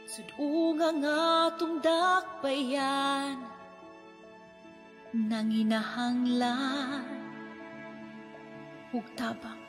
Sudunga nga dakbayan nang inahanglan ug tabang.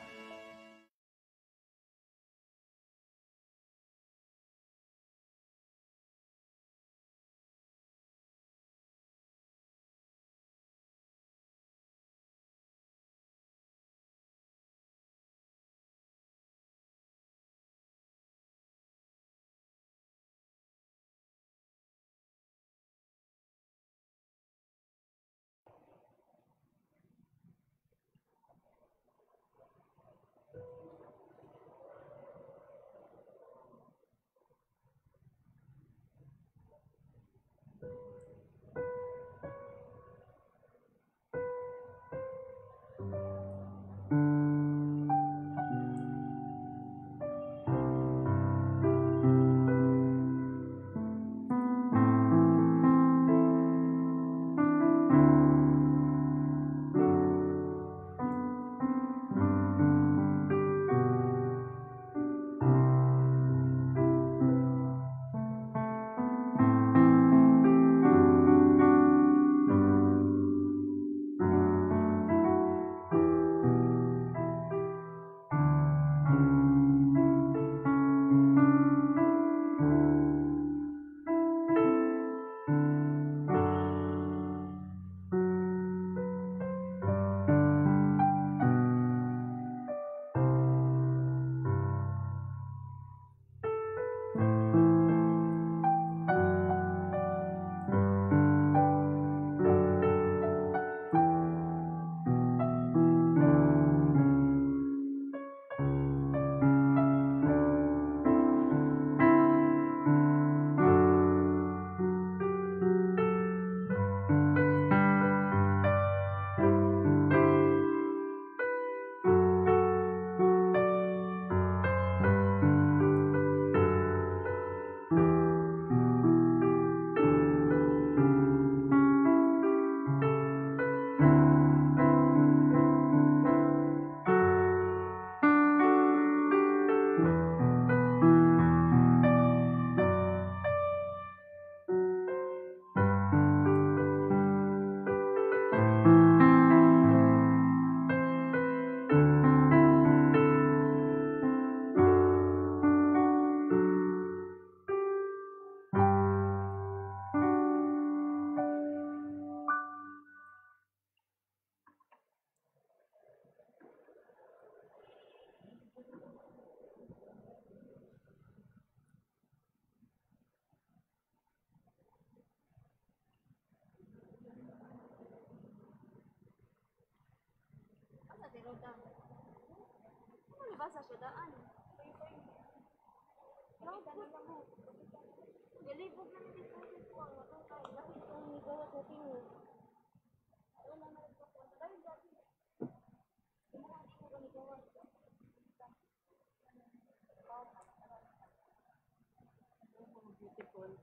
Basa siya daan. Galibog na nito ko ang nakita kong nigawa sa tingog. Wala na rin ako. Dahil dati, hindi mo kami gawa. Beautiful.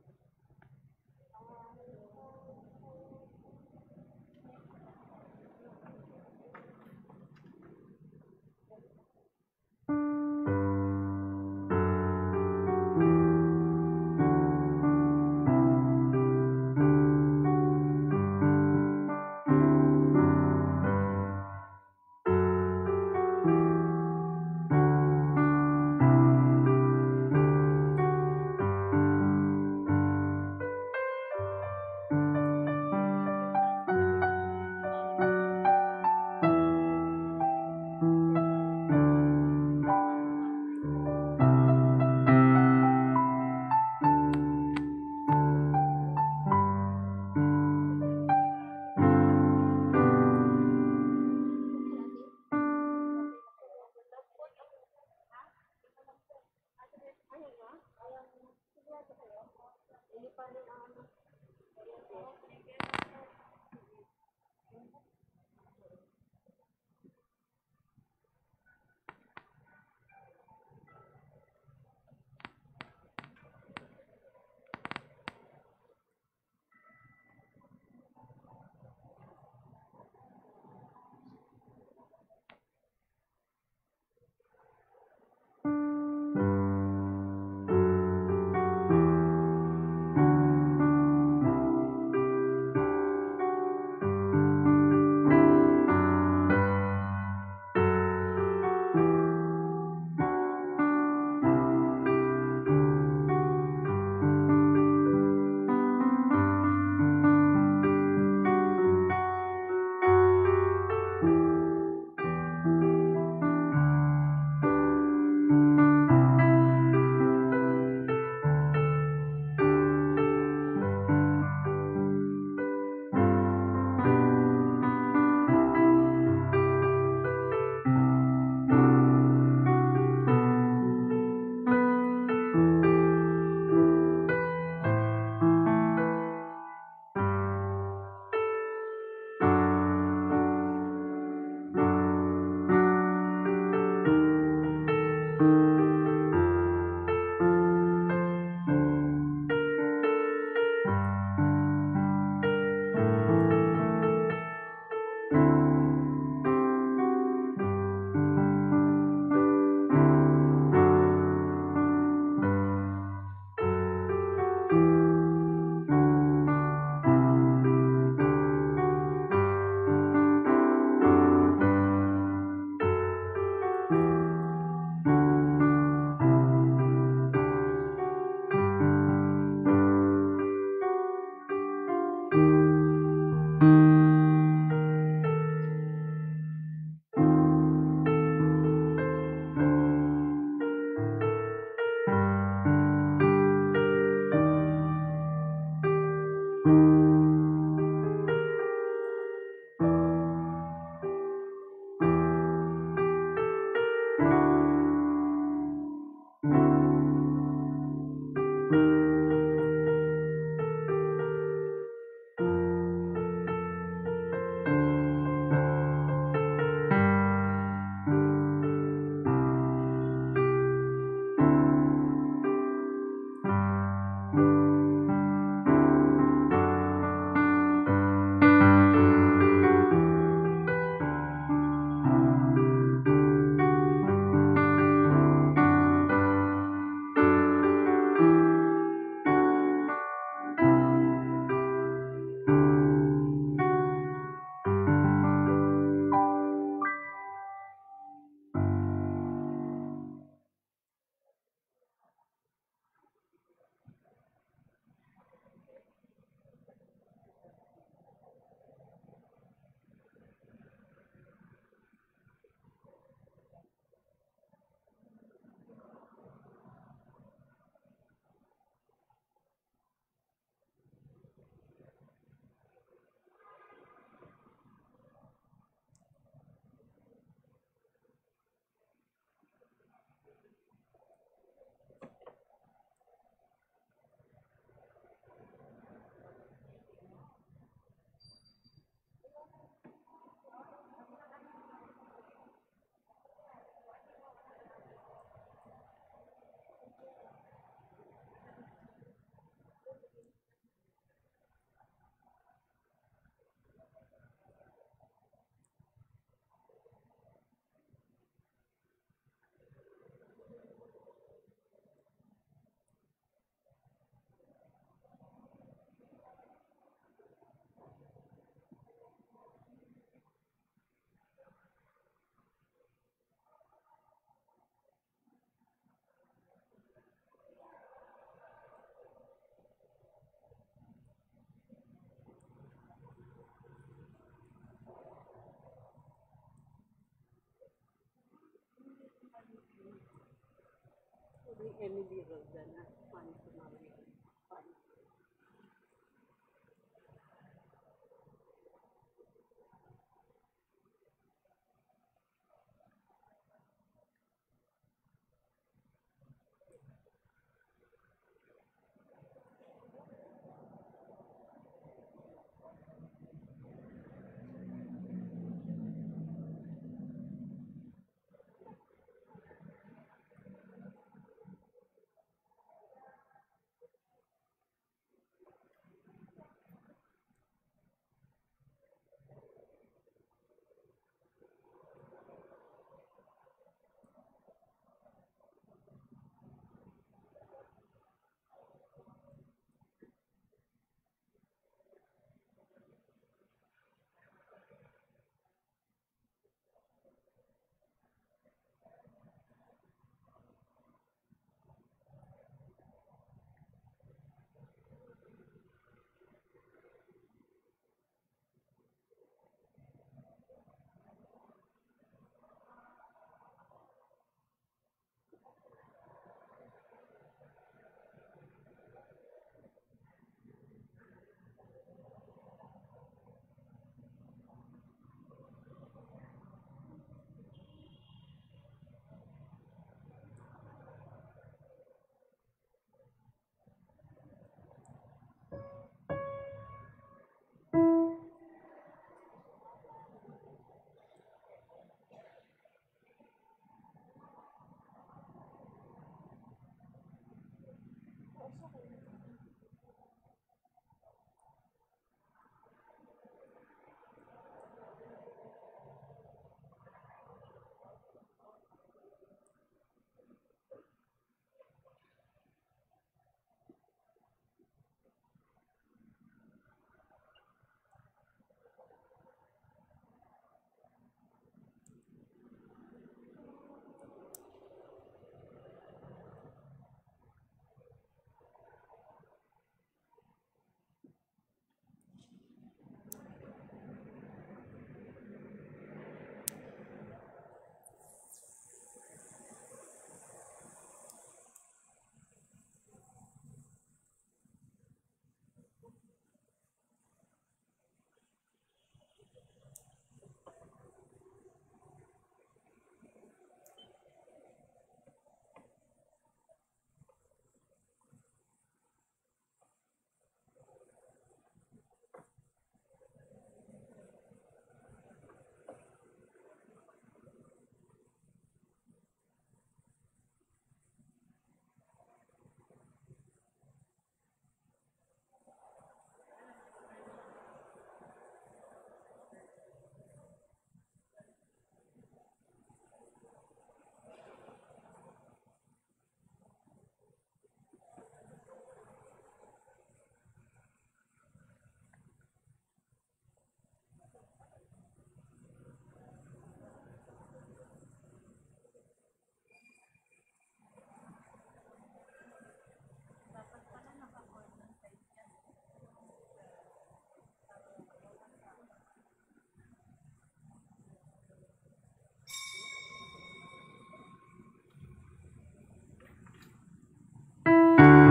Emily Rodana, Juan Sumari.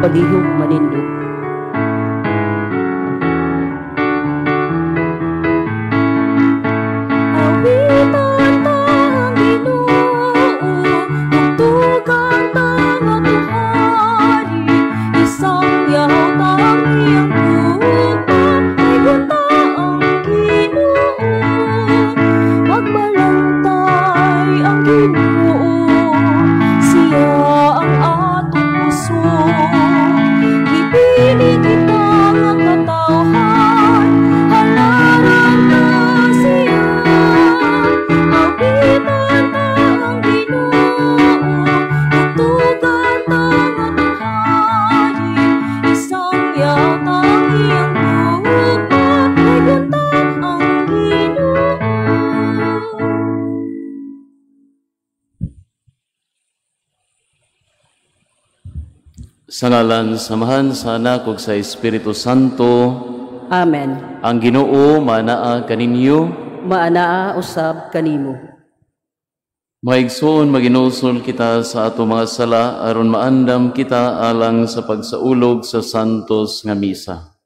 Palihog manindog. Sa ngalan samahan sa Anak ug sa Espiritu Santo. Amen. Ang Ginoo manaa kaninyo. Maanaa usab kanimo. Maigsoon maginusol kita sa ato mga sala aron maandam kita alang sa pagsaulog sa santos nga misa.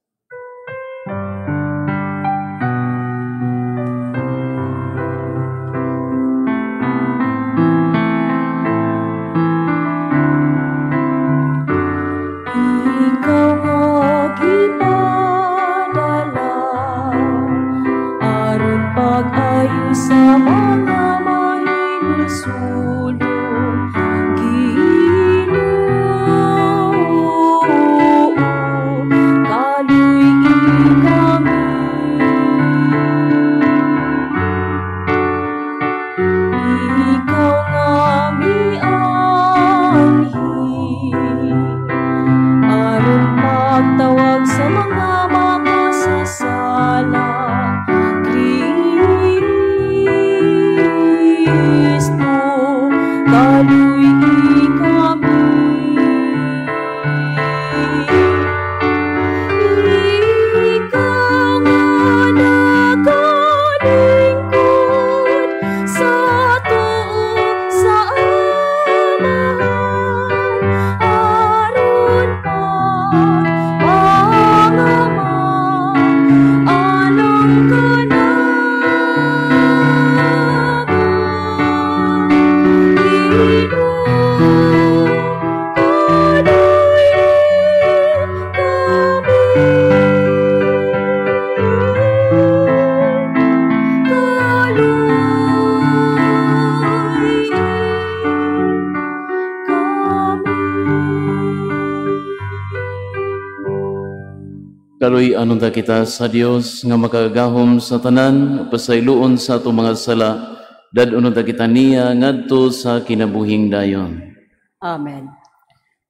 Kaluy anunta kita sa Dios nga makagahom sa tanan pasayloon sa ato mga sala dadon ta kita niya ngadto sa kinabuhing dayon. Amen.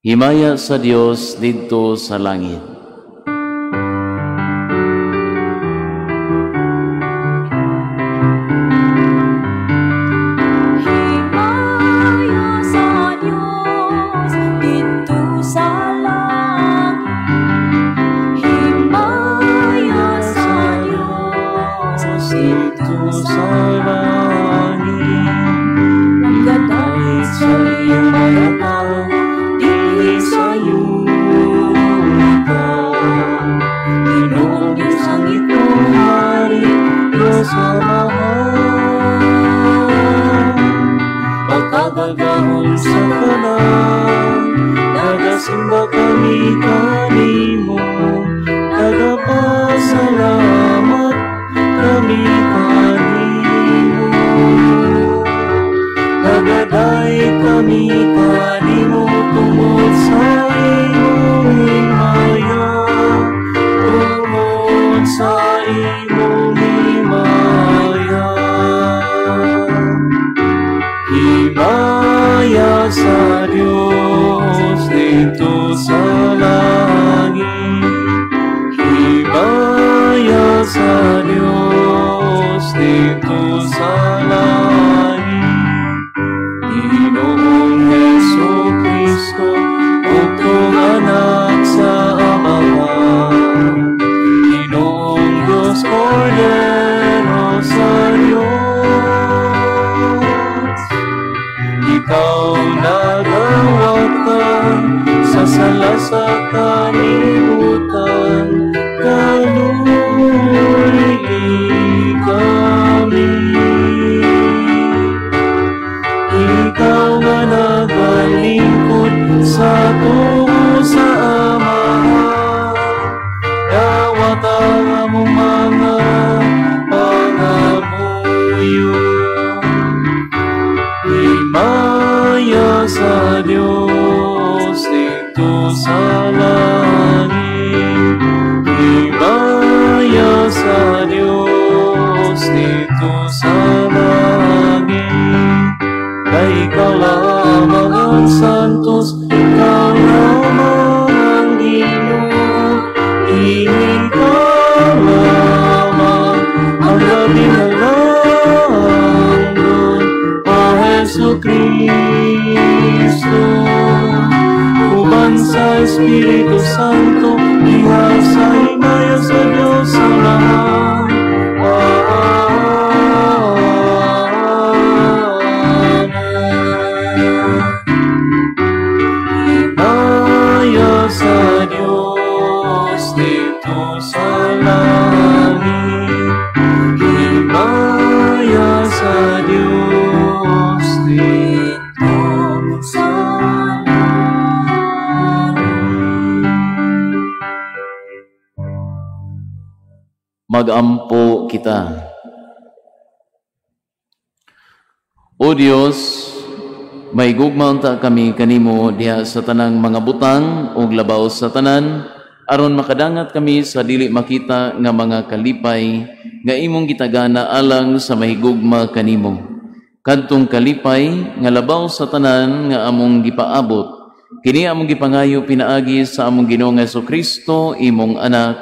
Himaya sa Dios didto sa langit. Pagkagahon sa tanan, nagasimba kami kanimo, nagapasalamat kami kanimo, nagaday kami kanimo tungod sa imong himaya, tungod sa imong himaya. Himaya sa Diyos dito sa langit. Himaya sa Diyos dito sa langit. Ginoong Jesucristo, utong anak sa Amahan. Ginoong Diyos Cordero sa Diyos. Ikaw nagawatan sa sala sa kalibutan, kaluoy kami. Ikaw nga nagalingkod sa tuo sa Amahan, dawatan mo mga pangabuyo. Himaya sa Diyos dito sa langit. Magampo kita. O Dios, may gugma unta kami kanimo diha sa tanang mga butang ug labaw sa tanan, aron makadangat kami sa dili makita nga mga kalipay nga imong gitagana alang sa mahigugma kanimo. Kadtong kalipay nga labaw sa tanan nga among gipaabot, kini among gipangayo pinaagi sa among Ginoong Jesucristo, imong anak,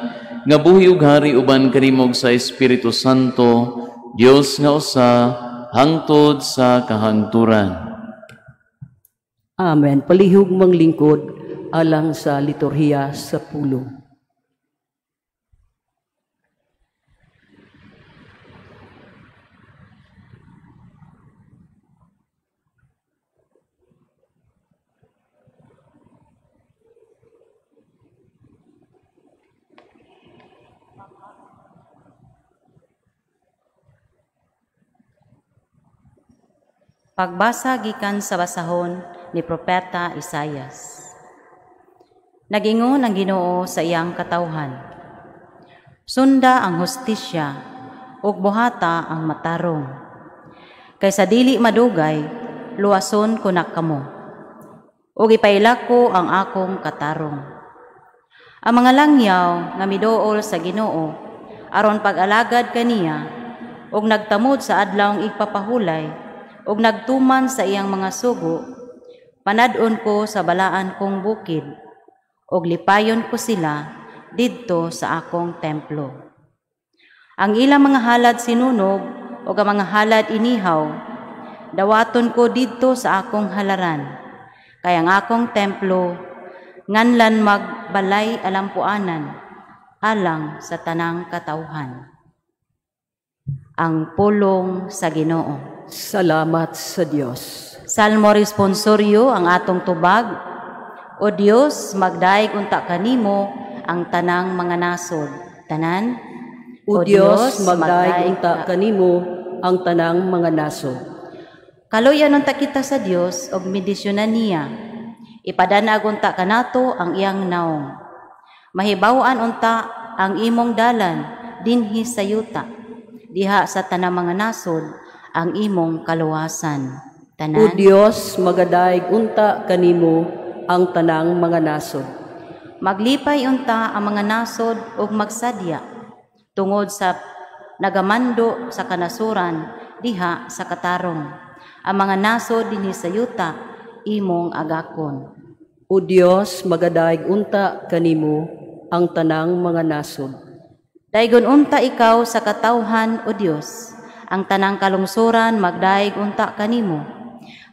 nga buhi ug hari uban kanimo sa Espiritu Santo, Dios nga usa, hangtod sa kahangturan. Amen. Palihog mang lingkod alang sa liturhiya sa pulong. Pagbasa gikan sa basahon ni Propeta Isaias. Nagingon ang Ginoo sa iyang katawhan. Sunda ang hustisya ug buhata ang matarong. Kay sa dili madugay, luwason ko na kamo. Ug ipailako ang akong katarong. Ang mga langyaw nga miduol sa Ginoo aron pag-alagad kaniya ug nagtamod sa adlawng igpapahulay ug nagtuman sa iyang mga sugo, panadon ko sa balaan kong bukid, ug lipayon ko sila didto sa akong templo. Ang ilang mga halad sinunog, ug ang mga halad inihaw, dawaton ko didto sa akong halaran, kay ang akong templo, nganlan magbalay alampuanan, alang sa tanang katawhan. Ang pulong sa Ginoo. Salamat sa Dios. Salmo responsoryo ang atong tubag. O Dios, magdaig unta kanimo ang tanang mga nasod. Tanan? O Dios, magdaig unta kanimo ang tanang mga nasod. Kaluyan unta kita sa Dios og medisyonan niya. Ipadanag unta kanato ang iyang naong. Mahibaw-an unta ang imong dalan dinhi sa yuta. Diha sa tanang mga nasod ang imong kaluwasan. Tanan? O Dios, magadaig unta kanimo ang tanang mga nasod. Maglipay unta ang mga nasod ug magsadya tungod sa nagamando sa kanasuran diha sa katarong. Ang mga nasod dinhi sa yuta imong agakon. O Dios, magadaig unta kanimo ang tanang mga nasod. Daigon unta ikaw sa katawhan, O Dios, ang tanang kalungsuran magdaig unta kanimo.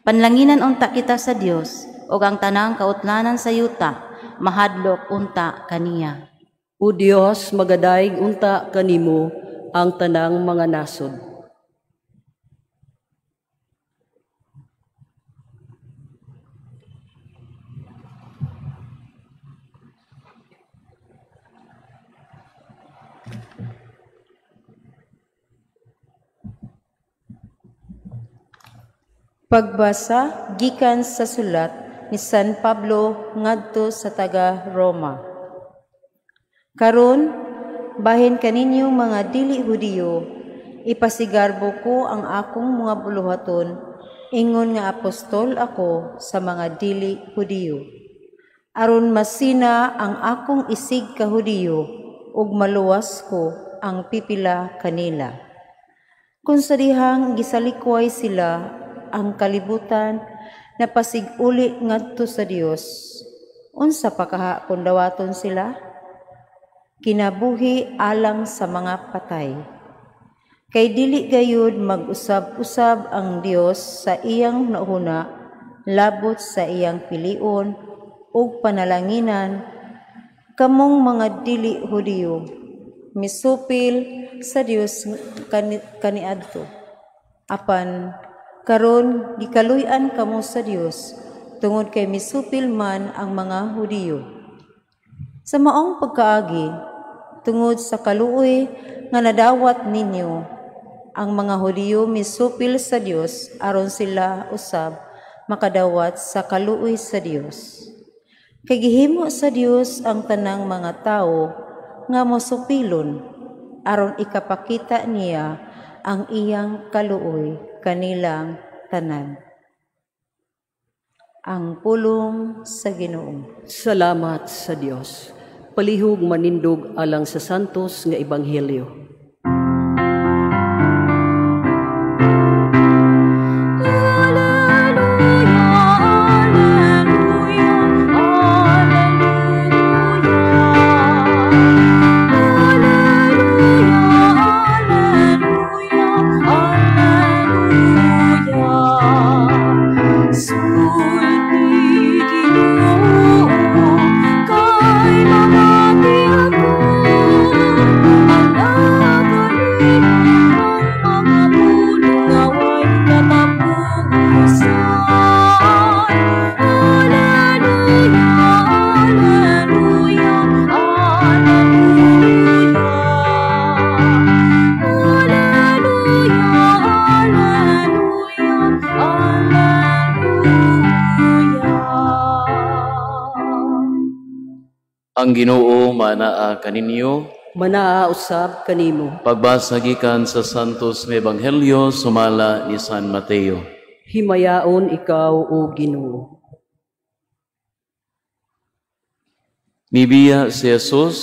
Panlanginan unta kita sa Dios, ug ang tanang kautlanan sa yuta mahadlok unta kaniya. O Dios, magadaig unta kanimo ang tanang mga nasod. Pagbasa gikan sa sulat ni San Pablo ngadto sa taga Roma. Karon, bahin kaninyo mga dili Hudiyo, ipasigarbo ko ang akong mga buluhaton, ingon nga apostol ako sa mga dili Hudiyo. Aron masina ang akong isig ka Hudiyo, ug maluwas ko ang pipila kanila. Kung sa dihang gisalikway sila ang kalibutan na pasiguli ngadto sa Dios, unsa pa kaha kung dawaton sila? Kinabuhi alang sa mga patay. Kay dili gayud mag-usab-usab ang Dios sa iyang nauna, labot sa iyang pilion ug panalanginan, kamong mga dili Hudiyo, misupil sa Dios kaniadto. Apan karon gikaluy-an kamo sa Dios tungod kay misupil man ang mga Hudiyo. Sa maong pagkaagi, tungod sa kaluoy nga nadawat ninyo, ang mga Hudiyo misupil sa Dios aron sila usab makadawat sa kaluoy sa Dios. Kay gihimo sa Dios ang tanang mga tao nga mosupilon, aron ikapakita niya ang iyang kaluoy kanilang tanan. Ang pulong sa Ginoo. Salamat sa Dios. Palihog manindog alang sa santos nga ebanghelyo. Ang Ginoo manaa kaninyo. Manaa usab kanimo. Pagbasa gikan sa Santos nga Ebanghelyo sumala ni San Mateo. Himayaon ikaw o Ginoo. Mibiya si Jesus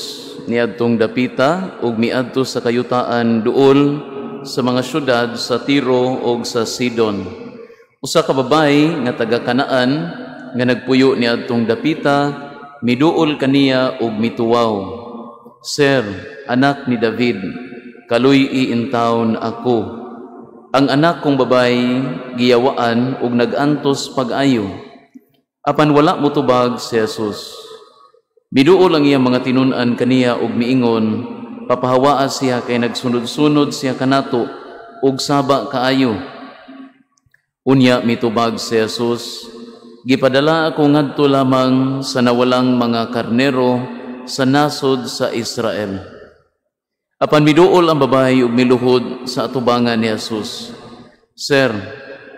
niadtong dapita ug miadto sa kayutaan duol sa mga syudad sa Tiro ug sa Sidon. Usa ka babae nga taga Kanaan nga nagpuyo niadtong dapita miduol kaniya ug mituwaw. Sir, anak ni David, kaluy iintawon ako. Ang anak kong babay giyawaan ug nagantos pag-ayo. Apan wala motubag si Jesus. Miduol ang iyang mga tinun-an kaniya ug miingon, papahawaa siya kay nagsunod-sunod siya kanato ug saba kaayo. Unya mitubag si Jesus, gipadala ako ngadto lamang sa nawalang mga karnero sa nasod sa Israel. Apan miduol ang babae ug miluhod sa atubangan ni Jesus. Sir,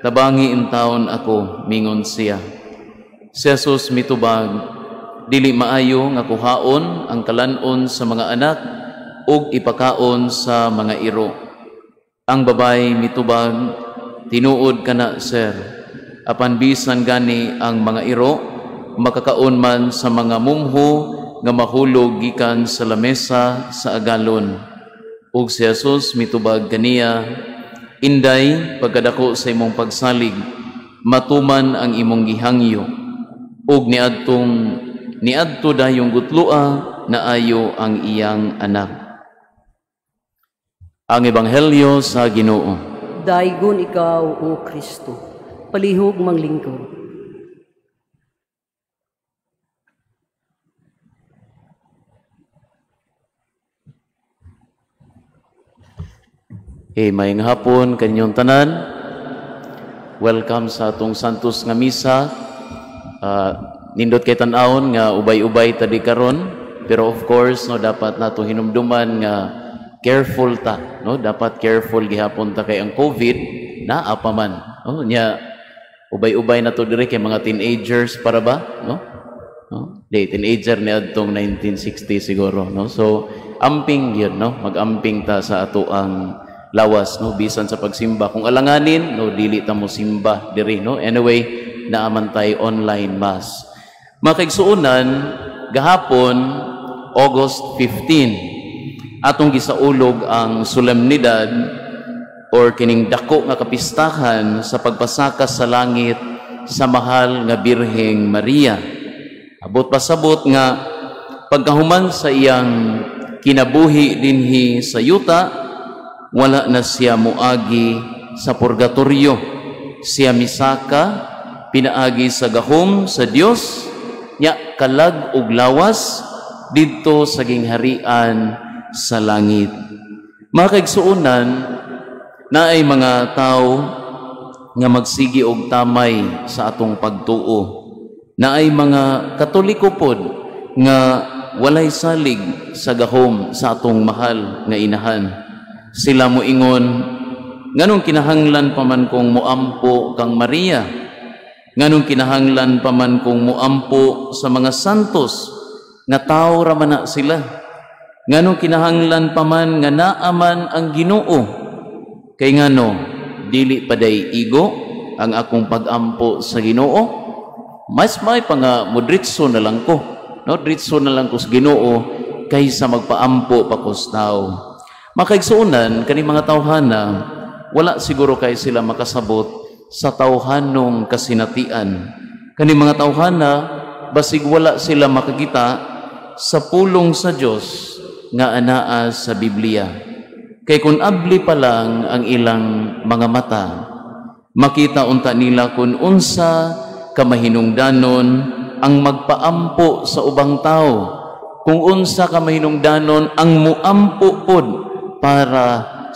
tabangi intawon ako, mingon siya. Si Jesus mitubag, dili maayo nga kuhaon ang kalanon sa mga anak ug ipakaon sa mga iro. Ang babae mitubag, tinuod kana, sir. Apan bisan gani ang mga iro makakaon man sa mga mumho nga mahulog gikan sa lamesa sa agalon. Ug si Jesus mitubag kaniya, inday pagkadako sa imong pagsalig, matuman ang imong gihangyo. Ug niadto dayong gutlua na ayo ang iyang anak. Ang Ebanghelyo sa Ginoo. Daygon ikaw o Kristo. Palihog manglingkod. Mayang hapon kanyong tanan. Welcome sa atong Santos nga misa. Nindot kay tan-awon nga ubay-ubay tadi karon, pero of course no dapat nato hinumduman nga careful ta, no? Dapat careful gihapon ta kay ang COVID na apa man, no? Nya ubay-ubay na to dire kay mga teenagers para ba, no? Di teenager ni adtong 1960 siguro, no? So amping yun, no? Mag-amping ta sa ato ang lawas, no? Bisan sa pagsimba. Kung alanganin, no, dili ta mo simba diri, no? Anyway, naaman tay online mass. Mga kaigsuunan, gahapon August 15 atong gisaulog ang solemnidad or kining dako nga kapistahan sa pagpasaka sa langit sa mahal nga Birheng Maria. Abot pasabot nga pagkahuman sa iyang kinabuhi dinhi sa yuta, wala na siya muagi sa purgatorio. Siya misaka pinaagi sa gahom sa Dios, nya kalag ug lawas didto sa gingharian sa langit. Mga kaigsuonan, na ay mga tao nga magsigi og tamay sa atong pagtuo. Na ay mga Katoliko pod nga walay salig sa gahom sa atong mahal nga inahan. Sila moingon, nganong kinahanglan pa man kong muampo kang Maria? Nganong kinahanglan pa man kong muampo sa mga santos nga tao ra man na sila? Nganong kinahanglan pa man nga naaman ang Ginoo? Kay ngano, dili paday igo ang akong pag-ampo sa Ginoo? Mas may pa nga modritso na lang ko. No, dritso na lang ko sa Ginoo kaysa magpaampo pa ko sa tao. Makaigsuunan kani mga tawhana, wala siguro kay sila makasabot sa tawhanong kasinatian. Kani mga tawhana, basig wala sila makakita sa pulong sa Dios nga anaa sa Biblia. Kay kung abli pa lang ang ilang mga mata, makita unta nila kung unsa kamahinungdanon ang magpaampo sa ubang tao, kung unsa kamahinungdanon ang muampo pod para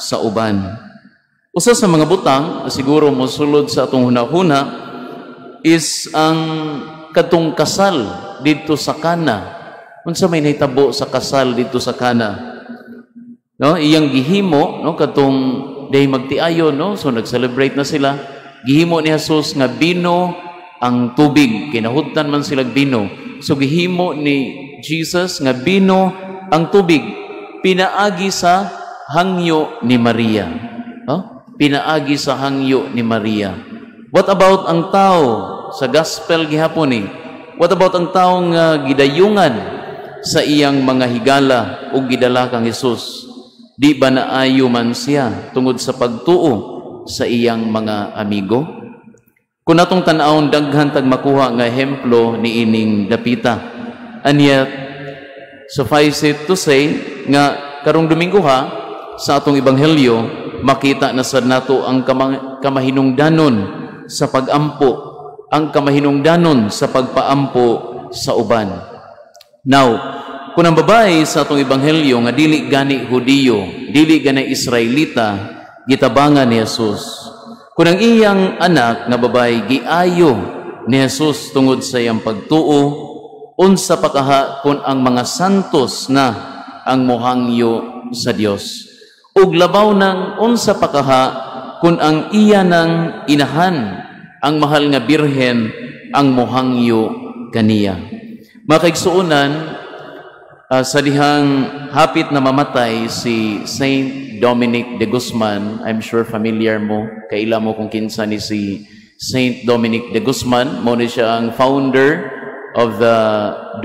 sa uban. Usa sa mga butang siguro mosulod sa atong hunahuna is ang katong kasal dito sa Kana. Unsa may nahitabo sa kasal dito sa Kana? No, iyang gihimo no katong day magtiayon no, so nag-celebrate na sila. Gihimo ni Jesus nga bino ang tubig, kinahudtan man sila bino. So gihimo ni Jesus nga bino ang tubig, pinaagi sa hangyo ni Maria. No? Pinaagi sa hangyo ni Maria. What about ang tao sa gospel gihapon ni? What about ang tao nga gidayungan sa iyang mga higala o gidala kang Jesus? Di ba naayo man siya tungod sa pagtuo sa iyang mga amigo? Kung atong tan-awon daghan tag makuha nga ehemplo ni ining dapita. And yet, suffice it to say nga karong Domingo sa atong ebanghelyo makita na sad nato ang kamahinungdanon sa pag-ampo, ang kamahinungdanon sa pagpaampo sa uban. Now, kung ang babae sa atong ebanghelyo nga dili gani Hudiyo, dili gani Israelita, gitabangan ni Jesus. Kung ang iyang anak nga babae giayo ni Jesus tungod sa iyang pagtuo, unsa pa kaha kung ang mga santos na ang mohangyo sa Dios. Ug labaw nang unsa pa kaha kung ang iya nang inahan, ang mahal nga birhen, ang mohangyo kaniya. Makaigsuunan, sa dihang hapit na mamatay si Saint Dominic de Guzman, I'm sure familiar mo, kaila mo kung kinsa ni si Saint Dominic de Guzman. Mo ni siya ang founder of the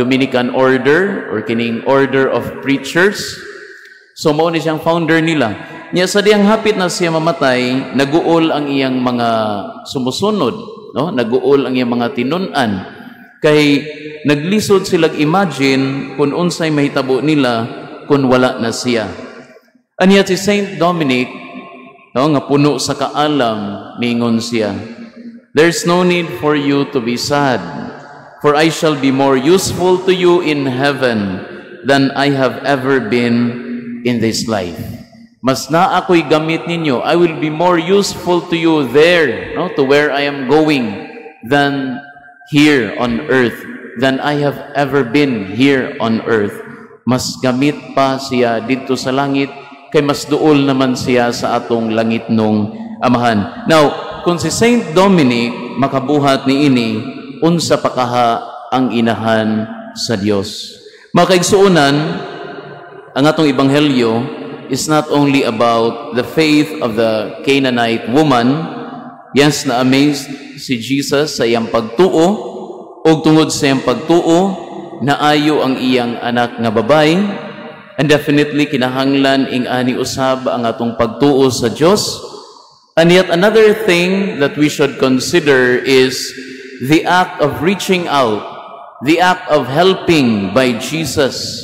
Dominican Order or kining Order of Preachers. So mo ni siyang founder nila. Nya sa dihang hapit na siya mamatay, naguol ang iyang mga sumusunod, no? Naguol ang iyang mga tinun-an. Kay naglisod silang imagine kung unsay mahitabo nila kung wala na siya. And yet si Saint Dominic, no, nga puno sa kaalam, mingon siya, "There's no need for you to be sad, for I shall be more useful to you in heaven than I have ever been in this life." Mas na ako'y gamit ninyo, I will be more useful to you there, no, to where I am going, than here on earth, than I have ever been here on earth. Mas gamit pa siya dito sa langit, kay mas duol naman siya sa atong langit nung amahan. Now, kung si Saint Dominic makabuhat ni ini, unsa pa kaha ang inahan sa Dios. Makaigsuunan, ang atong ebanghelyo is not only about the faith of the Canaanite woman. Yes, na-amazed si Jesus sa iyang pagtuo, o tungod sa iyang pagtuo, naayo ang iyang anak nga babay, and definitely kinahanglan ing ani usab ang atong pagtuo sa Dios. And yet another thing that we should consider is the act of reaching out, the act of helping by Jesus,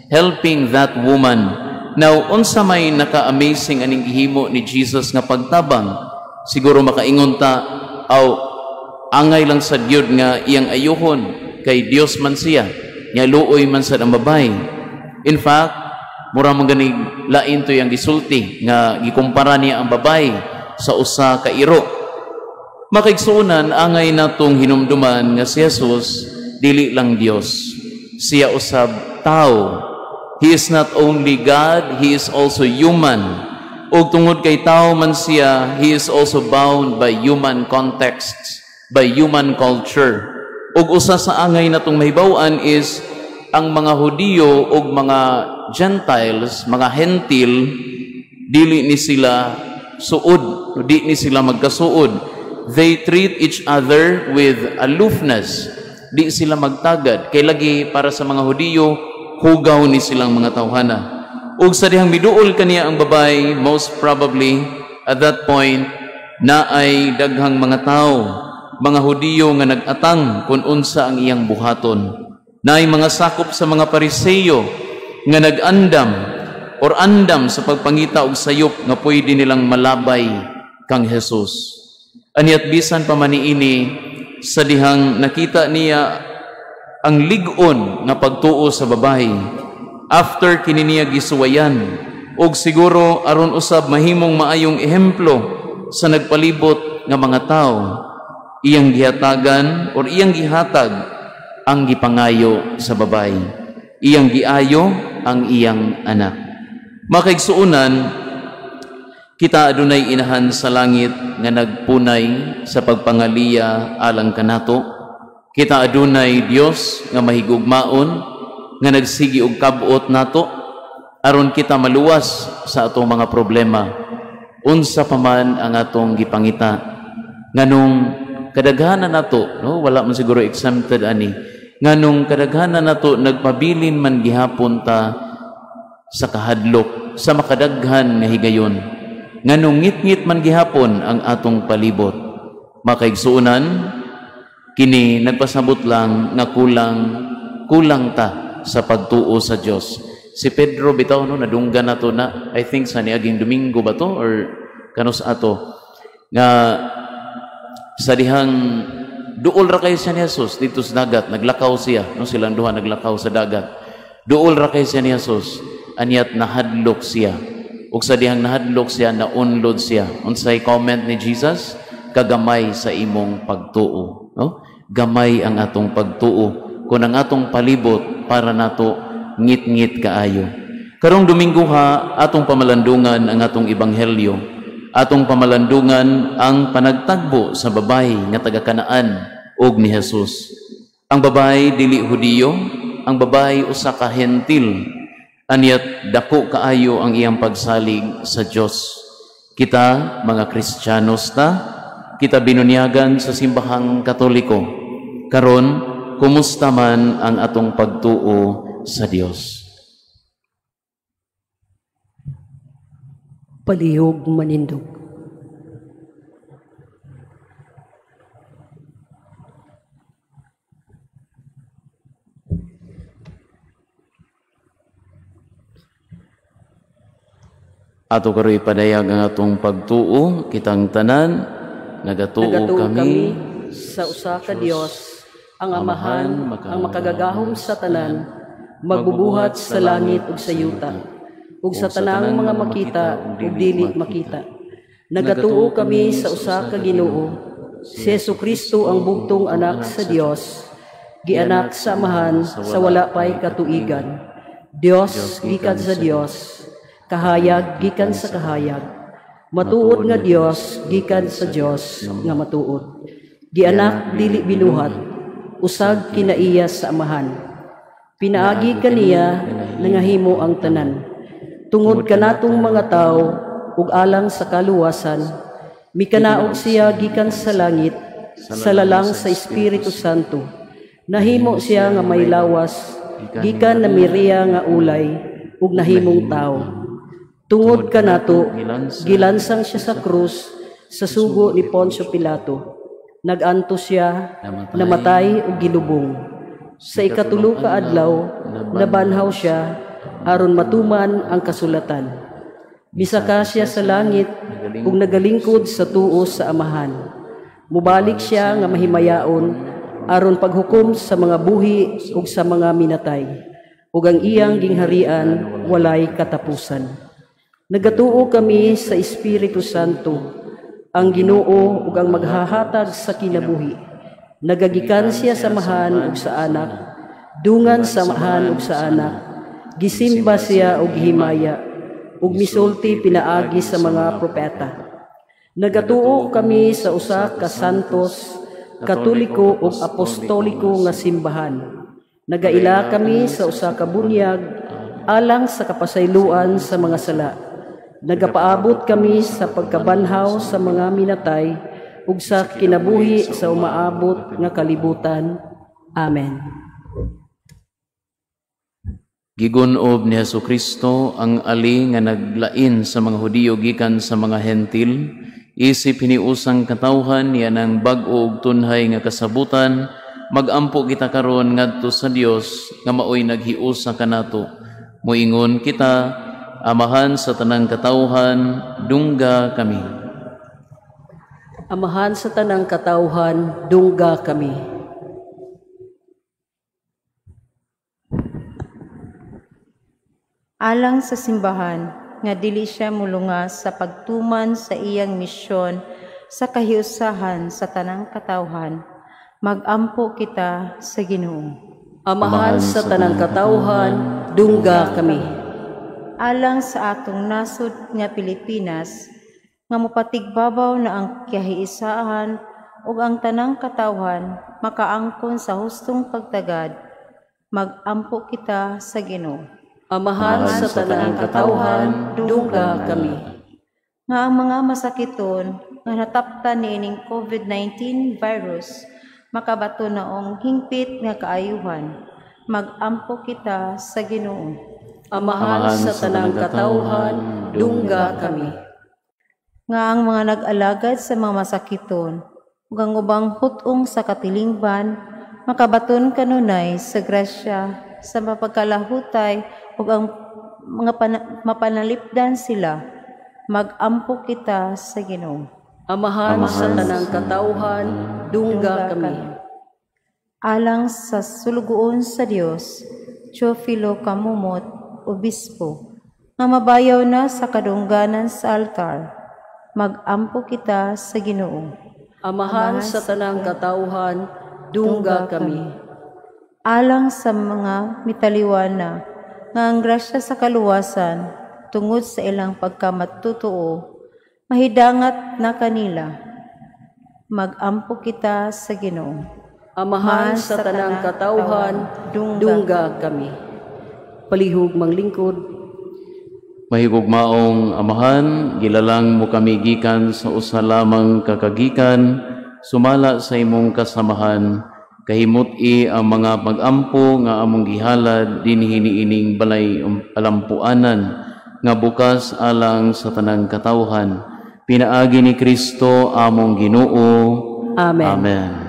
helping that woman. Now, unsa may naka-amazing aning gihimo ni Jesus nga pagtabang? Siguro makaingon ta, angay lang sa Dios nga iyang ayuhon, kay Dios man siya, nya luoy man sa ang babay. In fact, mura man ganig lain to yang gisulti nga gikumpara niya ang babay sa usa ka iro. Makaigsuunan, angay natong hinumduman nga si Jesus dili lang Dios, siya usab tao. He is not only God, he is also human. O tungod kay tao man siya, he is also bound by human contexts, by human culture. O usa sa angay natong mahibaw-an is ang mga Hudiyo ug mga Gentiles, mga Hentil, dili ni sila suod, di ni sila magkasuod. They treat each other with aloofness. Di sila magtagad. Kay lagi para sa mga Hudiyo, hugaw ni silang mga tawhana. Ug sa dihang miduol kaniya ang babay, most probably at that point na ay daghang mga tao, mga Hudiyo nga nag-atang kung unsa ang iyang buhaton. Naay mga sakop sa mga Pariseyo nga nag-andam or andam sa pagpangita og sayop nga pwede nilang malabay kang Jesus. Aniat bisan pa man niini sa dihang nakita niya ang lig-on nga pagtuo sa babae after kini niya gisuwayan og siguro aron usab mahimong maayong ehemplo sa nagpalibot nga mga tao, iyang gihatagan or iyang gihatag ang gipangayo sa babae, iyang giayo ang iyang anak. Makaigsuunan, kita adunay inahan sa langit nga nagpunay sa pagpangaliya alang kanato. Kita adunay Dios nga mahigugmaon nga nagsigi og kabot nato aron kita maluwas sa atong mga problema. Unsa pa man ang atong gipangita nganong kadaghanan nato, no, wala man siguro exempted ani, nganong kadaghanan nato nagpabilin man gihapon ta sa kahadlok sa makadaghan nga higayon, nganong ngit-ngit man gihapon ang atong palibot. Makaigsuunan, kini nagpasabot lang nga kulang ta sa pagtuo sa Dios. Si Pedro bitaw no nadunggan nato na, I think sa niaging Domingo ba to or kanus ato nga sa dihang duol ra kay siya ni Jesus dito sa dagat, naglakaw siya, no, silang duha naglakaw sa dagat. Duol ra kay siya ni Jesus, anyat nahadlok siya. Ug sa dihang nahadlok siya, naunlod siya. Unsay comment ni Jesus? Kagamay sa imong pagtuo, no? Gamay ang atong pagtuo kun ang atong palibot para nato ngit-ngit kaayo. Karong Domingo ha, atong pamalandungan ang atong ebanghelyo. Atong pamalandungan ang panagtagbo sa babay nga taga-Kanaan og ni Jesus. Ang babay dili Hudiyo, ang babay usa ka Hentil. Anyat dako kaayo ang iyang pagsalig sa Dios. Kita mga Kristiyanos ta, kita binunyagan sa simbahang Katoliko. Karon, kumusta man ang atong pagtuo sa Dios? Palihog manindog. Ato karoy padayag ang atong pagtuo, kitang tanan, nagatuo kami sa usa ka Dios, ang Amahan, ang makagagahom sa tanan, magbubuhat sa langit ug sa yuta, ug sa tanang mga makita ug dili makita. Nagatuo kami sa usa ka Ginoo, si Jesucristo ang bugtong anak sa Dios, gianak sa Amahan sa wala pay katuigan. Dios gikan sa Dios, kahayag gikan sa kahayag, matuod nga Dios gikan sa Dios nga matuod. Gianak dili binuhat, usag kinaiya sa Amahan. Pinaagi kaniya nangahimo ang tanan. Tungod kanatong mga tao ug alang sa kaluwasan, mikanaog siya gikan sa langit, sa lalang sa Espiritu Santo. Nahimo siya nga may lawas, gikan na Maria nga ulay, ug nahimong tao. Tungod kanato, gilansang siya sa krus sa sugo ni Poncio Pilato. Naganto siya, namatay ug gilubong. Sa ikatulo ka adlaw, nabanhaw siya aron matuman ang kasulatan. Misaka siya sa langit ug nagalingkod sa tuo sa Amahan. Mubalik siya nga mahimayaon aron paghukom sa mga buhi ug sa mga minatay. Ug ang iyang gingharian walay katapusan. Nagatuo kami sa Espiritu Santo, ang Ginoo ug ang maghahatag sa kinabuhi. Nagagikan siya sa Amahan ug sa Anak, dungan sa Amahan ug sa Anak. Gisimba siya ug gihimaya, ug misulti pinaagi sa mga propeta. Nagatuo kami sa usa ka santos, katoliko ug apostoliko nga simbahan. Nagaila kami sa usa ka bunyag alang sa kapasayloan sa mga sala. Nagapaabot kami sa pagkabanhaw sa mga minatay ug sa kinabuhi sa umaabot nga kalibutan. Amen. Gigunob ni Jesucristo ang ali nga naglain sa mga Hudiyo gikan sa mga Hentil, isip hiniusang katawhan niya ng bag-o ug tunhay nga kasabutan, magampo kita karon ngadto sa Dios nga maoy naghiusa kanato. Muingon kita, Amahan sa tanang katawhan, dungga kami. Amahan sa tanang katawhan, dungga kami. Alang sa simbahan, nga dili siya mulunga sa pagtuman sa iyang misyon sa kahiusahan sa tanang katawhan, magampo kita sa Ginoo. Amahan sa tanang katawhan, dungga kami. Alang sa atong nasod nga Pilipinas, nga mopatigbabaw na ang kahiusahan ug ang tanang katawhan makaangkon sa hustong pagtagad, magampo kita sa Ginoo. Amahan sa tanang katawhan, dungga kami. Nga ang mga masakiton nga nataptan niining COVID-19 virus makabato naong hingpit nga kaayuhan, magampo kita sa Ginoo. Amahan sa tanang katawhan, dungga kami. Nga ang mga nag-alagad sa mga masakiton ug ang ubang hutong sa katilingban makabaton kanunay sa grasya sa mapagkalahutay ug ang mga mapanalipdan sila, magampo kita sa Ginoo. Amahan sa tanang katawhan, dungga kami. Alang sa sulugoon sa Dios, Teofilo Kamumot, Obispo, nga mabayaw na sa kadungganan sa altar, magampo kita sa Ginoo. Amahan sa tanang katawhan, dungga kami. Alang sa mga mitaliwan na, nga ang grasya sa kaluwasan, tungod sa ilang pagkamatutuo, mahidangat na kanila, magampo kita sa Ginoo. Amahan sa tanang katawhan, dungga kami. Palihog manglingkod. Mahigugmaong Amahan, gilalang mo kami gikan sa usa lamang kakagikan, sumala sa imong kasamahan, kahimot-i ang mga magampo nga among gihalad dinhi niining balay alampuanan nga bukas alang sa tanang katawhan. Pinaagi ni Kristo among Ginoo. Amen. Amen.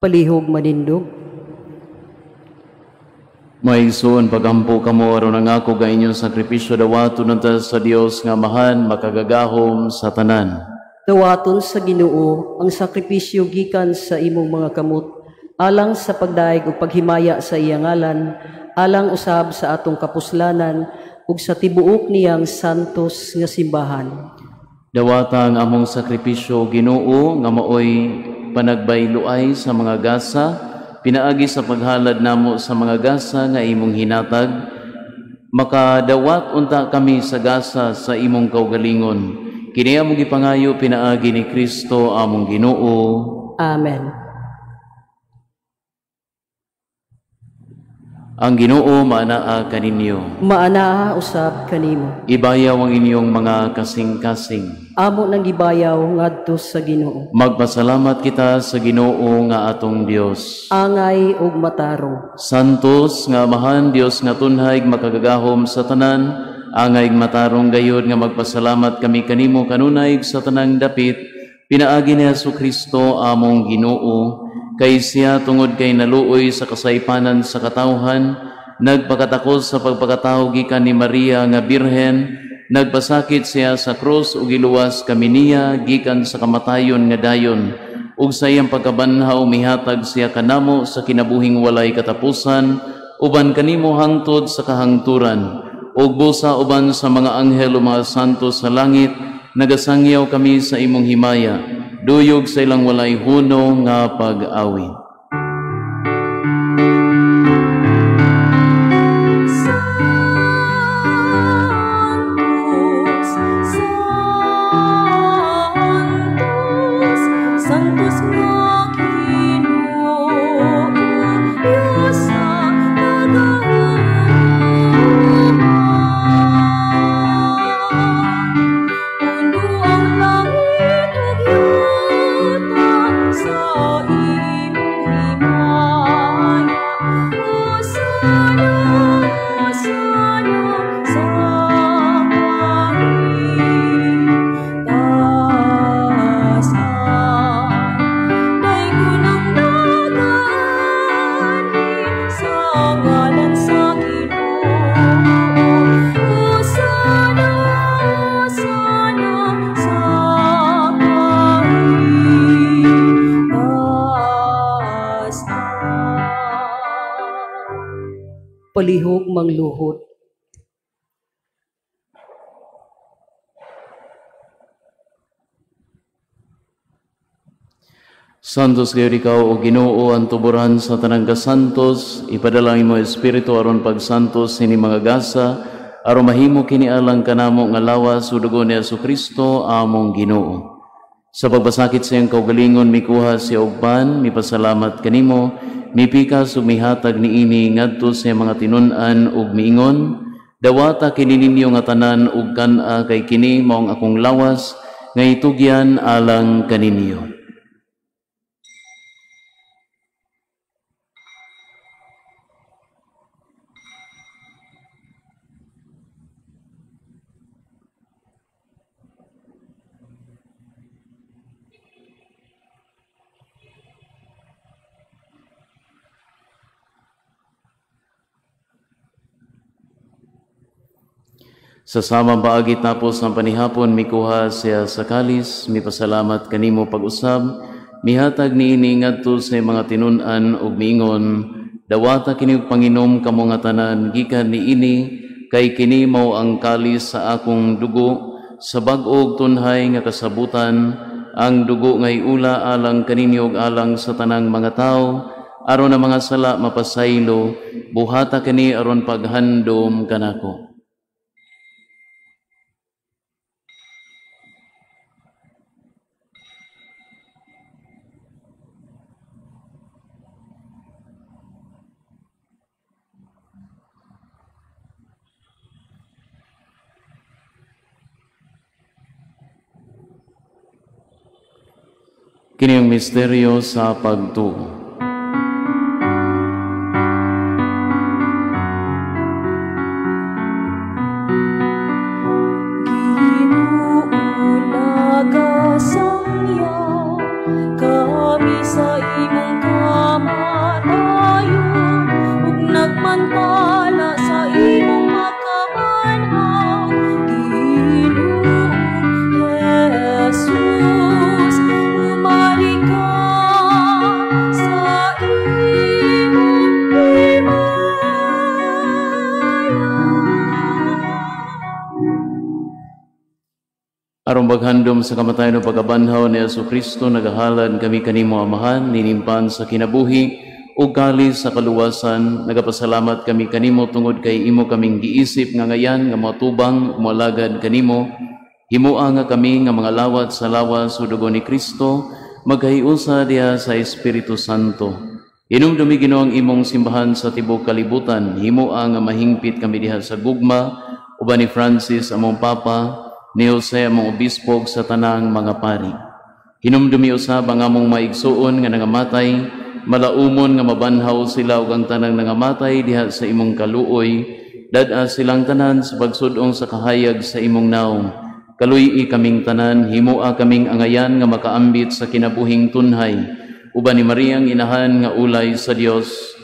Palihog manindog. Maigsoon pagampo kamo aron ang ako ga inyong sakripisyo dawaton nanta sa Dios nga amahan makagagahom sa tanan. Dawaton sa Ginoo ang sakripisyo gikan sa imong mga kamot, alang sa pagdaig ug paghimaya sa iyang ngalan, alang usab sa atong kapuslanan ug sa tibuok niyang santos nga simbahan. Dawata ang among sakripisyo Ginoo nga maoy panagbayloay sa mga gasa, pinaagi sa paghalad namo sa mga gasa nga imong hinatag, makadawat unta kami sa gasa sa imong kaugalingon. Kini among gipangayo pinaagi ni Kristo among Ginoo. Amen. Ang Ginoo maanaa kaninyo. Maanaa usab kanimo. Ibayaw ang inyong mga kasing-kasing. Amo nang gibayaw ngadto sa Ginoo. Magpasalamat kita sa Ginoo nga atong Dios. Angay ug matarong. Santos nga amahan Dios nga tunhay makagagahom sa tanan, angay matarong gayod nga magpasalamat kami kanimo kanunay sa tanang dapit, pinaagi ni Jesucristo among Ginoo. Kay siya tungod kay naluoy sa kasaypanan sa katawhan, nagpakatakos sa pagpakatao gikan ni Maria nga Birhen, nagpasakit siya sa krus ug giluwas kami niya gikan sa kamatayon nga dayon, ug sa iyang pagkabanhaw mihatag siya kanamo sa kinabuhing walay katapusan, uban kanimo hangtod sa kahangturan, ug busa uban sa mga anghel o mga santo sa langit, nagasangyaw kami sa imong himaya, duyog sa ilang walay huno nga pag-awi. Santos nga Ginoo, Diyos sa kagawahan. Puno ang langit ug yuta sa imong himaya. Hosana, Hosana sa pangitasan. Daygunang nagani sa ngalan sa Ginoo. Hosana, Hosana sa pangitasan. Palihog mangluhod. Santos kayo ikaw o Ginoo ang tuburan sa tanang kasantos, ipadalangin mo Espiritu aron pagsantos sini mga gasa, aron mahimo kini alang kanamo nga lawas sa dugo ni Jesucristo among Ginoo. Sa pagbasakit sa iyang kaugalingon mikuha siya og pan, mipasalamat kanimo, mipikas ug mihatag niini ngadto sa iyang mga tinun-an ug miingon, dawata kini ninyo nga tanan ug kan-a kay kini maong akong lawas nga itugyan alang kaninyo. Sa samang paagit tapos ng panihapon, mikuha siya sa kalis, mipasalamat kanimo pag-usab, mihatag niini ngadto sa mga tinun-an ug miingon, dawata kini og panginom kamo nga tanan gikan niini, kay kini mao ang kalis sa akong dugo, sa bag-og tunhay nga kasabutan, ang dugo ngay ula alang kaninyo ug alang sa tanang mga tao, aron ang mga sala mapasaylo, buhata kini aron paghandom kanako. Kini ang misteryo sa pagtuo. Ginuulaga sangyaw kami sa imong kamatayon ug nagmantay Aron baghandom sa kamatayon o pagabanhaw ni Jesucristo, nagahalad kami kanimo Amahan, ninimpan sa kinabuhi, ug kalis sa kaluwasan, nagapasalamat kami kanimo tungod kay imo kaming giisip nga ngayan nga matubang umalagad kanimo. Himua nga kami nga mga lawat sa lawas o dugo ni Kristo, maghahiusa diha sa Espiritu Santo. Inumdumi Ginoo ang imong simbahan sa tibok kalibutan, himua nga mahingpit kami diha sa gugma, uban ni Francis among Papa, ni Jose among obispo sa tanang mga pari. Hinumdumi usab ang among maigsuon nga nangamatay, malaumon nga mabanhaw sila ug ang tanang nangamatay diha sa imong kaluoy, dad-a silang tanan sa pagsud-ong sa kahayag sa imong naong. Kaluy-i kaming tanan, himua kaming angayan nga makaambit sa kinabuhing tunhay, uban ni Mariang inahan nga ulay sa Dios,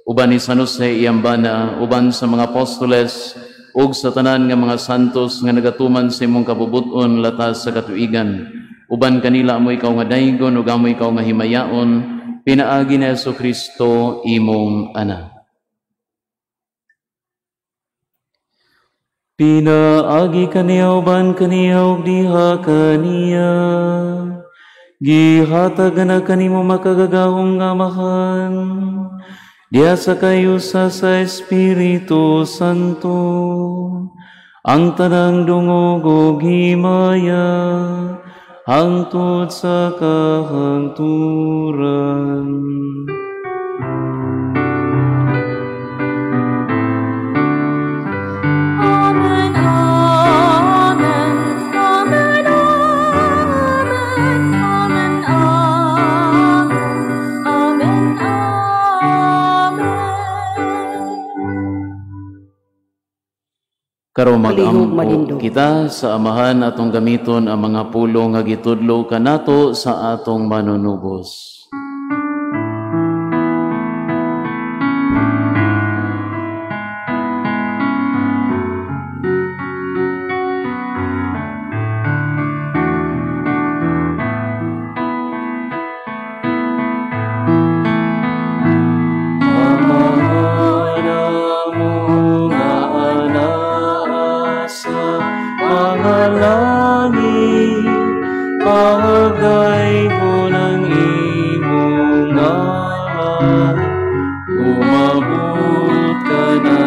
uban ni San Jose iyang bana, uban sa mga apostoles, ug sa tanan nga mga santos nga nagatuman sa imong kabubuton latas sa katuigan. Uban kanila amo ikaw nga daygon ug amo ikaw nga himayaon, pinaagi ni Jesucristo imong anak. Pinaagi kaniya uban kaniya ug diha kaniya. Gihatag na kanimo makagagahong nga Amahan, diha sa kayusa sa Espiritu Santo, ang tanang dungog ug himaya, hangtod sa kahangturan. Amen, amen, amen, amen, amen, amen, amen. Karon Palihog mag-ampo malindog. kita sa Amahan atong gamiton ang mga pulo nga gitudlo kanato sa atong manunubos. Pagay mo ng imong ngalan, umabot ka na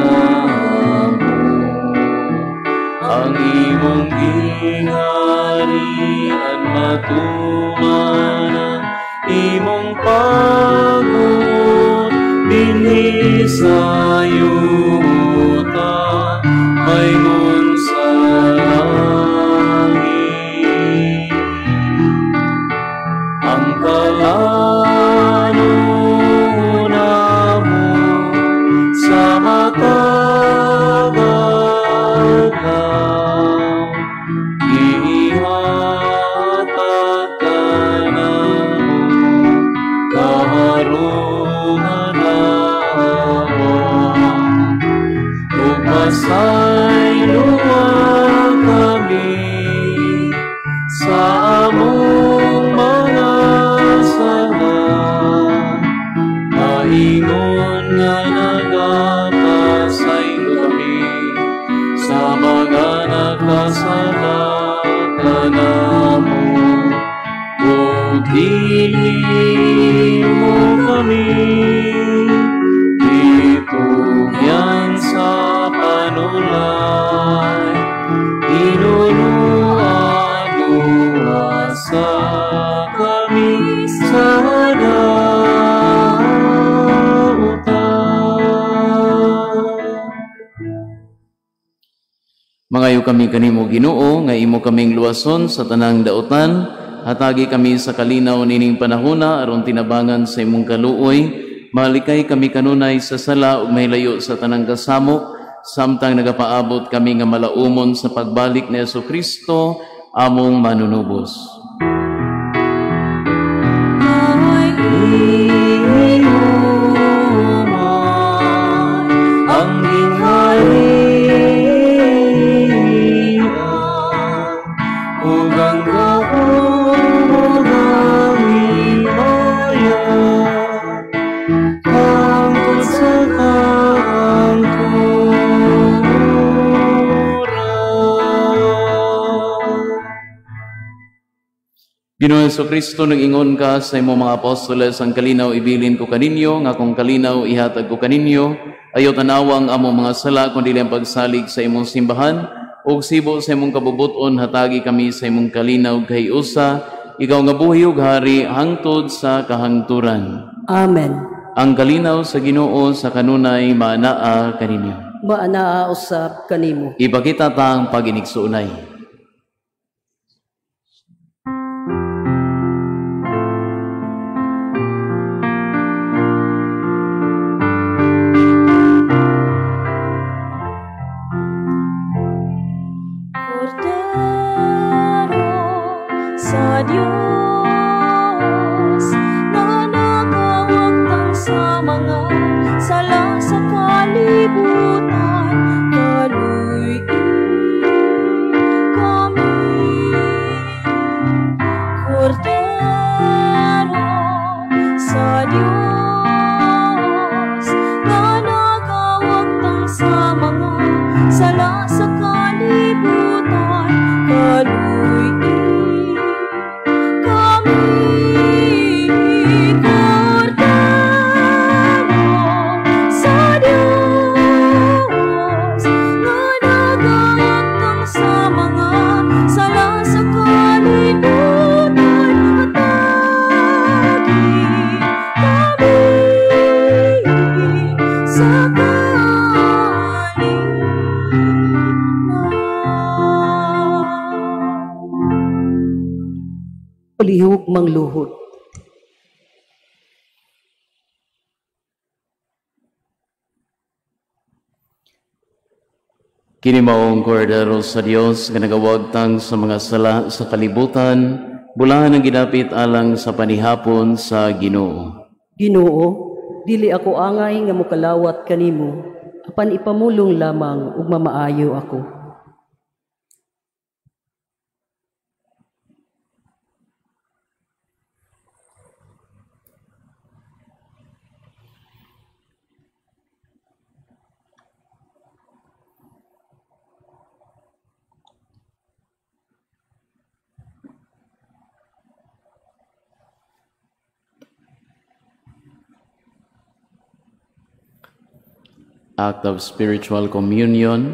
mo. Ang imong gingharian matumanan, imong pagod dinhi sa yuta, mayroon sa langit. Ang kalano na mo sa matagalaw, ihatag ka na mo kaharungan lawan, ug pasayloan kami sa among mga sala, maingon nga nagapasaylo kami sa mga nagkasala kanamo, ug dili mo kami itugyan sa panulay, inunuan sa kami sa nautan. Mangayo kami kanimo Ginoo nga imo kaming luwason sa tanang dautan, hatagi kami sa kalinaw nining panahona aron tinabangan sa imong kaluoy, malikay kami kanunay sa sala ug mahilayo sa tanang kasamok, samtang nagapaabot kami nga malaumon sa pagbalik ni Jesucristo among manunubos. Ang gingharian ug ang gahong himaya, hangtod sa kahangturan. Ginoong Jesucristo, nag-ingon ka sa imong mga apostoles, ang kalinaw ibilin ko kaninyo, nga kung kalinaw ihatag ko kaninyo, ayaw tanawang among mga sala, kundi ang pagsalig sa imong simbahan, o sibo sa imong kabubuton, hatagi kami sa imong kalinaw kay usa, ikaw nga buhi ug hari, hangtod sa kahangturan. Amen. Ang kalinaw sa Ginoo sa kanunay maanaa kaninyo. Maanaa usab kanimo. Ipakita ta ang paginigsuunay. Sa Diyos na nakawagtang sa mga sala sa kalibutan, kaluy kami. Kordero sa Diyos na nakawagtang sa mga sala sa kalibutan, kaluy Palihog mangluhod. Kini maong kordero sa Dios nga nagawagtang sa mga sala sa kalibutan, bulahan ang gidapit alang sa panihapon sa Ginoo. Ginoo, dili ako angay nga mokalawat kanimo, apan ipamulong lamang ug mamaayo ako. Act of spiritual communion.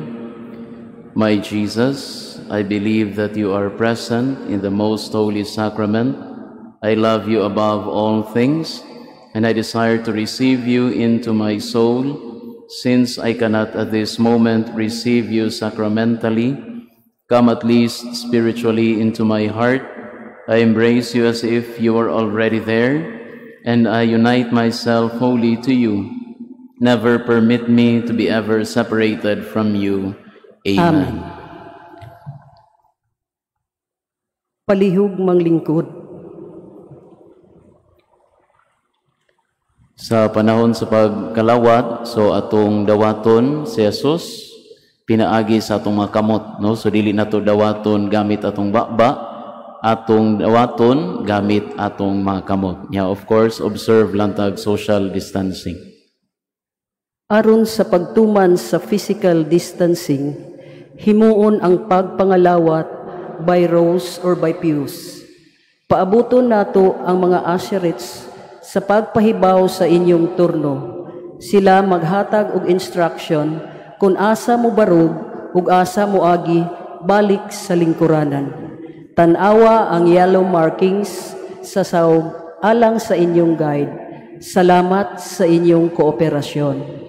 My Jesus, I believe that you are present in the most holy sacrament. I love you above all things, and I desire to receive you into my soul. Since I cannot at this moment receive you sacramentally, come at least spiritually into my heart. I embrace you as if you were already there, and I unite myself wholly to you. Never permit me to be ever separated from you. Amen. Palihog manglingkod. Sa panahon sa pagkalawat, so atong dawaton si Jesus, pinaagi sa atong mga kamot, no? So dili nato dawaton gamit atong bakba, atong dawaton gamit atong mga kamot. Yeah, of course, observe lang tag social distancing. Aron sa pagtuman sa physical distancing, himuon ang pagpangalawat by rows or by pews. Paabuton nato ang mga usherites sa pagpahibaw sa inyong turno. Sila maghatag og instruction kung asa mo barog ug asa mo agi balik sa lingkuranan. Tan-awa ang yellow markings sa sahog alang sa inyong guide. Salamat sa inyong kooperasyon.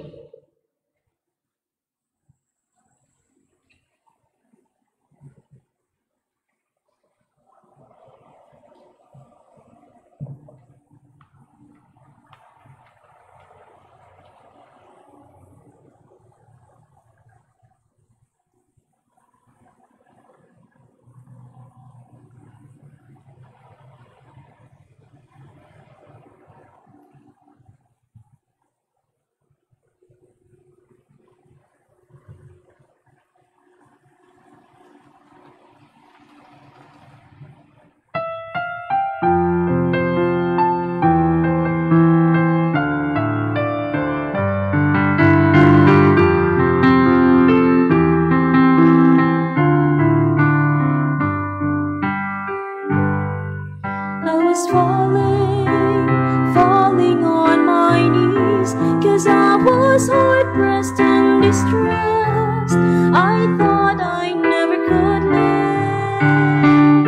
was hard-pressed and distressed. I thought I never could live.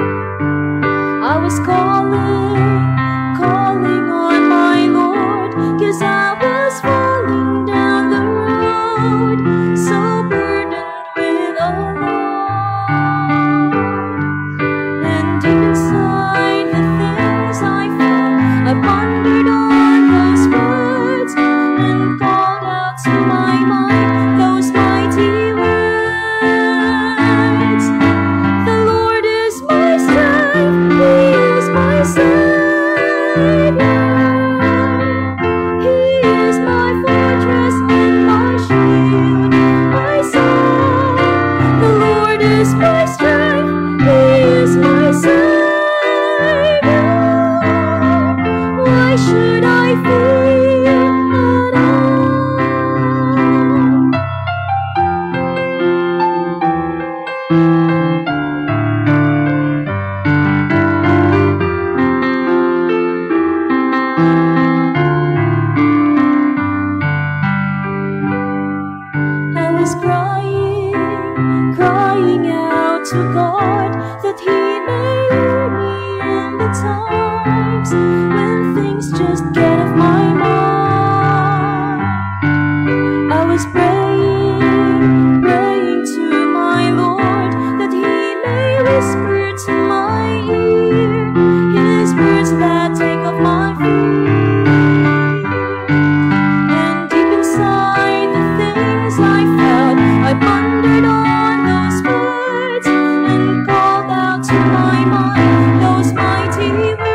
I was calling on my Lord, 'cause I was falling down the road, so burdened with a load. And deep inside the things I felt, I pondered on those words and called out to my mind those mighty words. The Lord is my strength, He is my Savior. He is my fortress and my shield, my song. The Lord is my strength, He is my Savior. Why should I fear at all? I was crying out to God that He may hear me in the times when things just get off my mind. I was praying to my Lord that He may whisper to my ear His words that take off my fear. And deep inside the things I felt, I pondered on those words and called out to my mind those mighty words.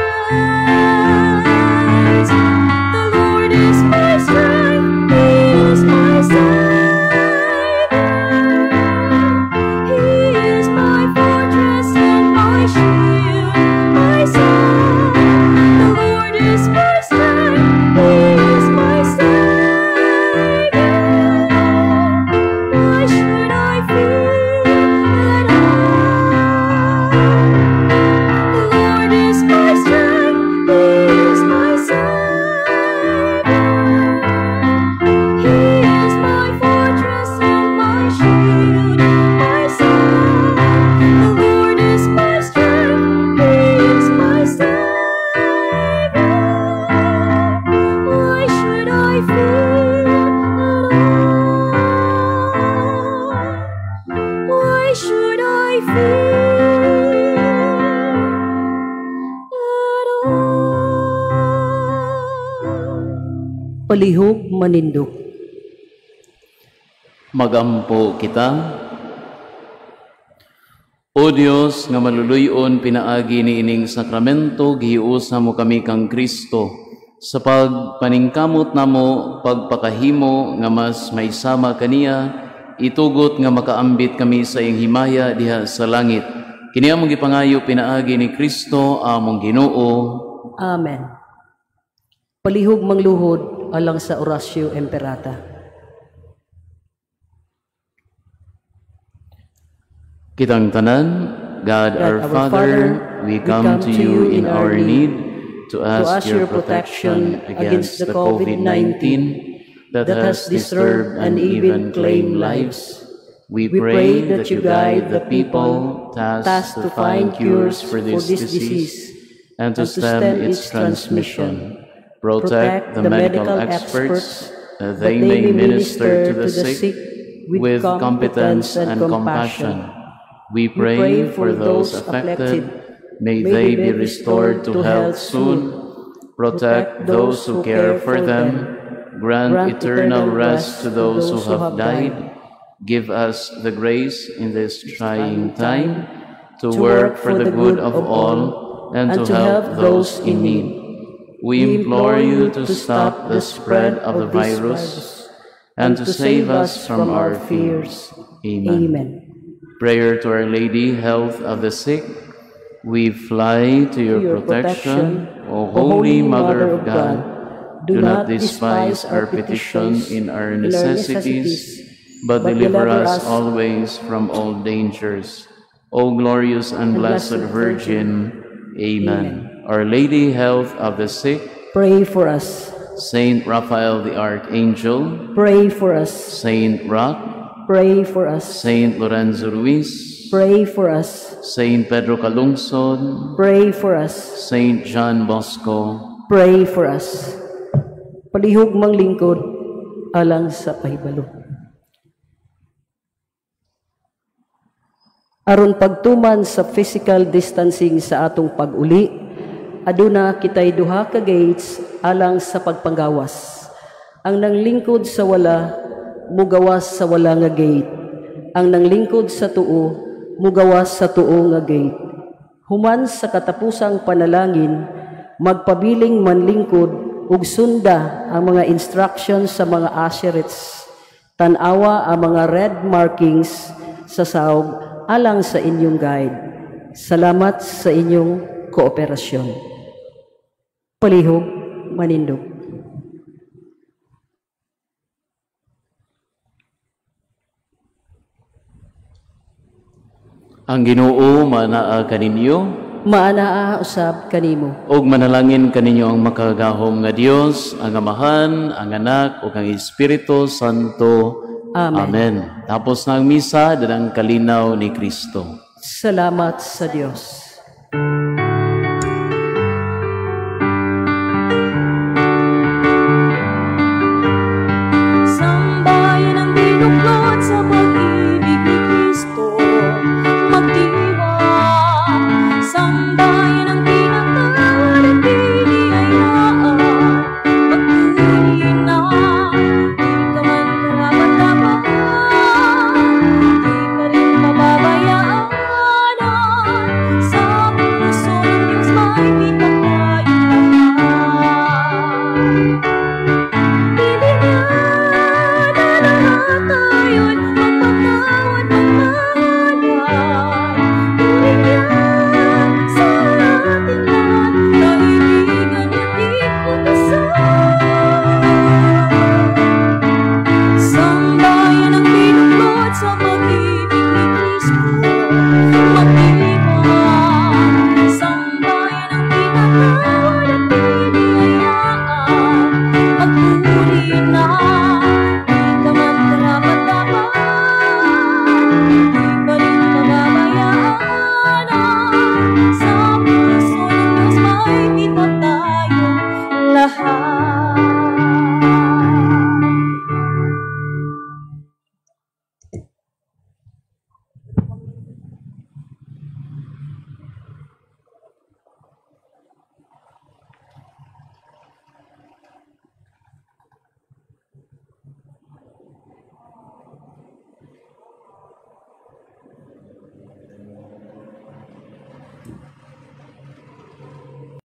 The Lord is my strength, He is my Savior. He is my fortress and my shield, my song. The Lord is my strength, He is my Savior. Why should I fear at all? The Lord is my strength, He is my Savior. He is my fortress and my shield, my song. The Lord is my strength, He is my Savior. Why should I fear at all? Why should I fear at all? Palihog manindog. Magampo kita. O Dios nga maluluyon pinaagi ni ining sakramento, gihiusa mo kami kang Kristo sa pagpaningkamot namo pagpakahimo nga mas maisama kaniya, itugot nga makaambit kami sa iyang himaya diha sa langit. Kini among gipangayo pinaagi ni Kristo among Ginoo. Amen. Palihog mangluhod alang sa Orasyo Imperata. Kitang tanan, God our Father, we come to you in our need to ask your protection against the COVID-19 that has disturbed and even claimed lives. We pray that you guide the people tasked to find cures for this disease and to stem its transmission. Protect the medical experts that they may minister to the sick with competence and compassion. We pray for those affected. May they be restored to health soon. Protect those who care for them. Grant eternal rest to those who have died. Give us the grace in this trying time to work for the good of all and to help those in need. We implore you to stop the spread of the virus and to save us from our fears. Amen. Prayer to Our Lady, health of the sick. We fly to your protection, O Holy Mother of God. Do not despise our petition in our necessities, but deliver us always from all dangers. O glorious and blessed Virgin. Amen. Our Lady, health of the sick. Pray for us. Saint Raphael the Archangel, Pray for us. Saint Rock, Pray for us. Saint Lorenzo Ruiz, Pray for us. Saint Pedro Calungsod, Pray for us. Saint John Bosco, Pray for us. Palihog mang lingkod alang sa pahibalo. Aron pagtuman sa physical distancing sa atong pag-uli, aduna kitay duha ka gates alang sa pagpanggawas. Ang nanglingkod sa wala, mugawas sa wala nga gate. Ang nanglingkod sa tuo, mugawas sa tuo nga gate. Human sa katapusang panalangin, magpabiling manlingkod ug sunda ang mga instructions sa mga asherets. Tanawa ang mga red markings sa sahog alang sa inyong guide. Salamat sa inyong kooperasyon. Palihog, manindog. ang Ginoo manaa kaninyo, Maanaa usab kanimo. ug manalangin kaninyo ang makagahom nga Dios, ang Amahan, ang Anak, ug ang Espiritu Santo. Amen. Amen. Tapos na ang misa, dadang kalinaw ni Kristo. Salamat sa Dios.